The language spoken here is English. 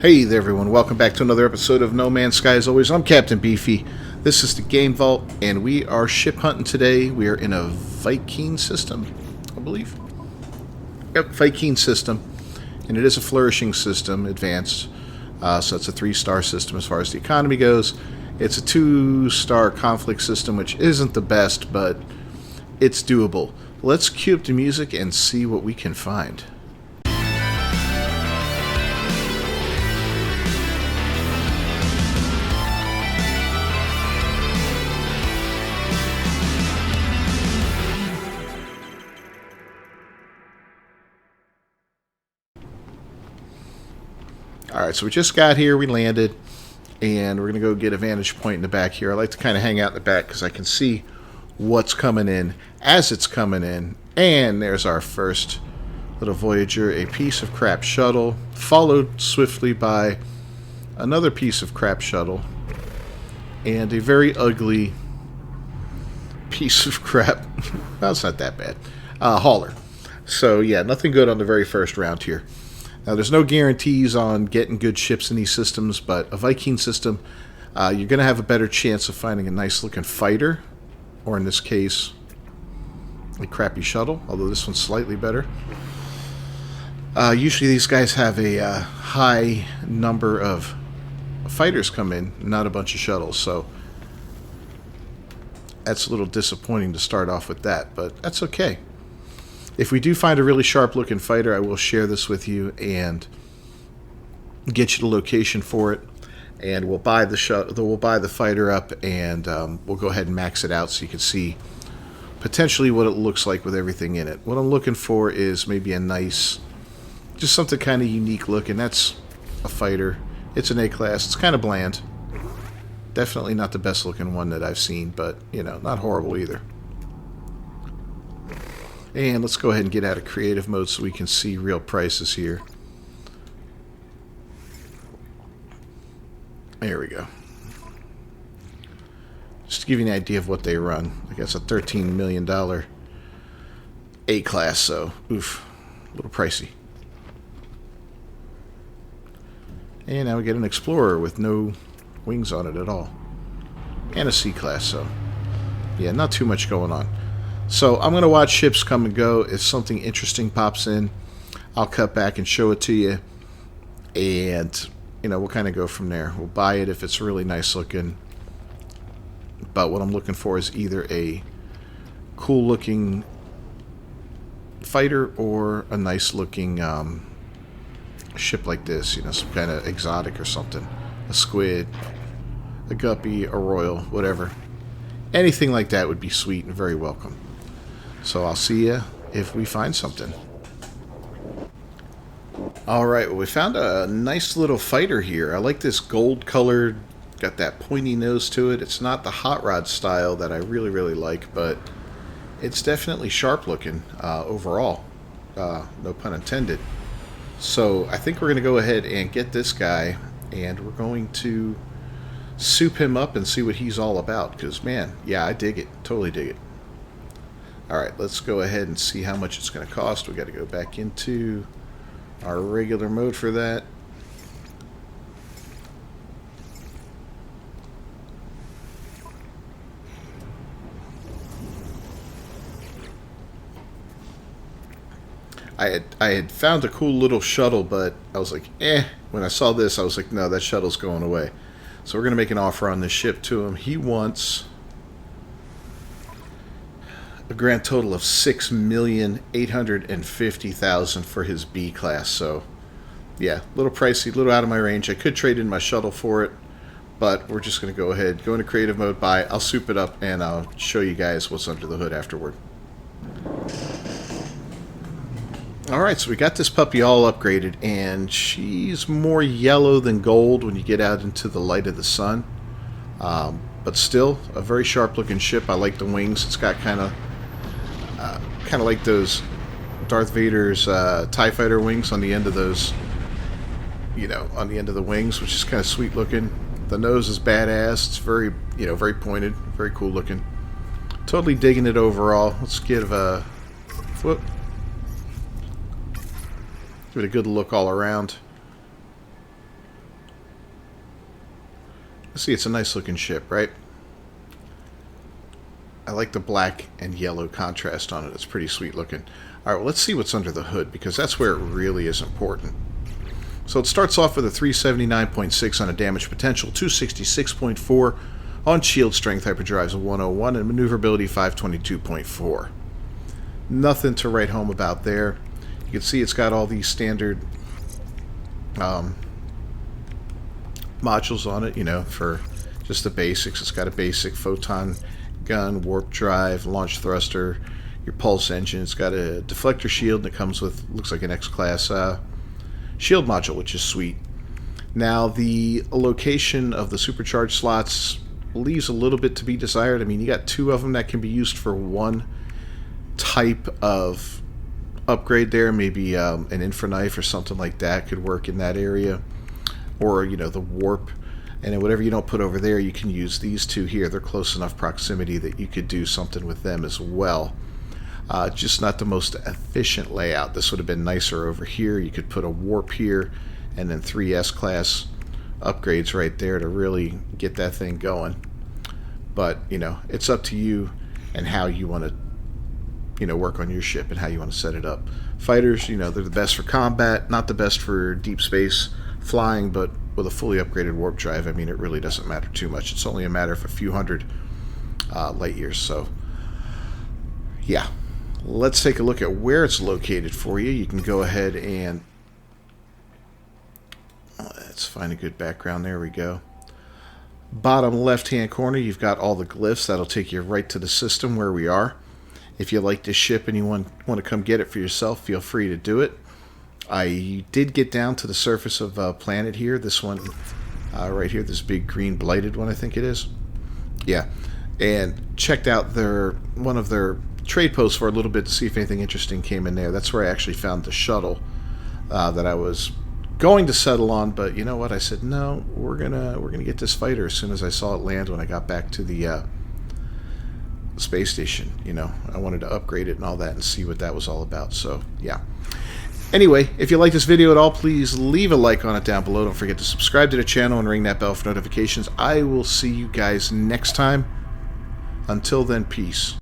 Hey there everyone, welcome back to another episode of No Man's Sky. As always, I'm Captain Beefy. This is the Game Vault, and we are ship hunting today. We are in a Viking system, I believe. Yep, Viking system. And it is a flourishing system, advanced. So it's a 3-star system as far as the economy goes. It's a 2-star conflict system, which isn't the best, but it's doable. Let's cue up the music and see what we can find. Alright, so we just got here, we landed, and we're going to go get a vantage point in the back here. I like to kind of hang out in the back because I can see what's coming in as it's coming in. And there's our first little Voyager, a piece of crap shuttle, followed swiftly by another piece of crap shuttle, and a very ugly piece of crap, well, it's not that bad, hauler. So yeah, nothing good on the very first round here. Now, there's no guarantees on getting good ships in these systems, but a Viking system, you're going to have a better chance of finding a nice-looking fighter, or in this case, a crappy shuttle, although this one's slightly better. Usually these guys have a high number of fighters come in, not a bunch of shuttles, so that's a little disappointing to start off with that, but that's okay. If we do find a really sharp-looking fighter, I will share this with you and get you the location for it. And we'll buy the fighter up, and we'll go ahead and max it out so you can see potentially what it looks like with everything in it. What I'm looking for is maybe a nice, just something kind of unique looking. That's a fighter. It's an A-class. It's kind of bland. Definitely not the best-looking one that I've seen, but, you know, not horrible either. And let's go ahead and get out of creative mode so we can see real prices here. There we go. Just to give you an idea of what they run. I guess a $13 million A-class, so oof, a little pricey. And now we get an Explorer with no wings on it at all. And a C-class, so yeah, not too much going on. So I'm going to watch ships come and go. If something interesting pops in, I'll cut back and show it to you. And, you know, we'll kind of go from there. We'll buy it if it's really nice looking. But what I'm looking for is either a cool looking fighter or a nice looking ship like this. You know, some kind of exotic or something. A squid, a guppy, a royal, whatever. Anything like that would be sweet and very welcome. So I'll see you if we find something. Alright, well, we found a nice little fighter here. I like this gold colored, got that pointy nose to it. It's not the hot rod style that I really like, but it's definitely sharp looking overall. No pun intended. So I think we're going to go ahead and get this guy, and we're going to soup him up and see what he's all about. Because, man, yeah, I dig it. Totally dig it. Alright, let's go ahead and see how much it's going to cost. We got to go back into our regular mode for that. I had found a cool little shuttle, but I was like, when I saw this, I was like, no, that shuttle's going away. So we're going to make an offer on this ship to him. He wants a grand total of $6,850,000 for his B class. So, yeah, a little pricey, a little out of my range. I could trade in my shuttle for it, but we're just going to go ahead, go into creative mode, buy. I'll soup it up, and I'll show you guys what's under the hood afterward. Alright, so we got this puppy all upgraded, and she's more yellow than gold when you get out into the light of the sun. But still, a very sharp looking ship. I like the wings. It's got kind of like those Darth Vader's TIE fighter wings on the end of those, you know, on the end of the wings, which is kind of sweet looking. The nose is badass. It's very, you know, very pointed, very cool looking. Totally digging it overall. Let's give a whoop. Give it a good look all around. See, it's a nice looking ship, right? I like the black and yellow contrast on it. It's pretty sweet looking. All right, well, let's see what's under the hood, because that's where it really is important. So it starts off with a 379.6 on a damage potential, 266.4 on shield strength, hyperdrives of 101, and maneuverability 522.4. Nothing to write home about there. You can see it's got all these standard modules on it, you know, for just the basics. It's got a basic photon gun, warp drive, launch thruster, your pulse engine. It's got a deflector shield that comes with, looks like an X-Class shield module, which is sweet. Now, the location of the supercharged slots leaves a little bit to be desired. I mean, you got two of them that can be used for one type of upgrade there. Maybe an infraknife or something like that could work in that area. Or, you know, the warp. And then whatever you don't put over there, you can use these two here. They're close enough proximity that you could do something with them as well. Just not the most efficient layout. This would have been nicer over here. You could put a warp here and then 3 S-Class upgrades right there to really get that thing going. But, you know, it's up to you and how you want to, you know, work on your ship and how you want to set it up. Fighters, you know, they're the best for combat, not the best for deep space flying, but with a fully upgraded warp drive, I mean, it really doesn't matter too much. It's only a matter of a few hundred light years. So, yeah. Let's take a look at where it's located for you. You can go ahead and let's find a good background. There we go. Bottom left-hand corner, you've got all the glyphs. That'll take you right to the system where we are. If you like this ship and you want to come get it for yourself, feel free to do it. I did get down to the surface of planet here. This one right here, this big green blighted one, I think it is. Yeah, and checked out one of their trade posts for a little bit to see if anything interesting came in there. That's where I actually found the shuttle that I was going to settle on, but you know what? I said no. We're gonna get this fighter as soon as I saw it land when I got back to the space station. You know, I wanted to upgrade it and all that and see what that was all about. So yeah. Anyway, if you like this video at all, please leave a like on it down below. Don't forget to subscribe to the channel and ring that bell for notifications. I will see you guys next time. Until then, peace.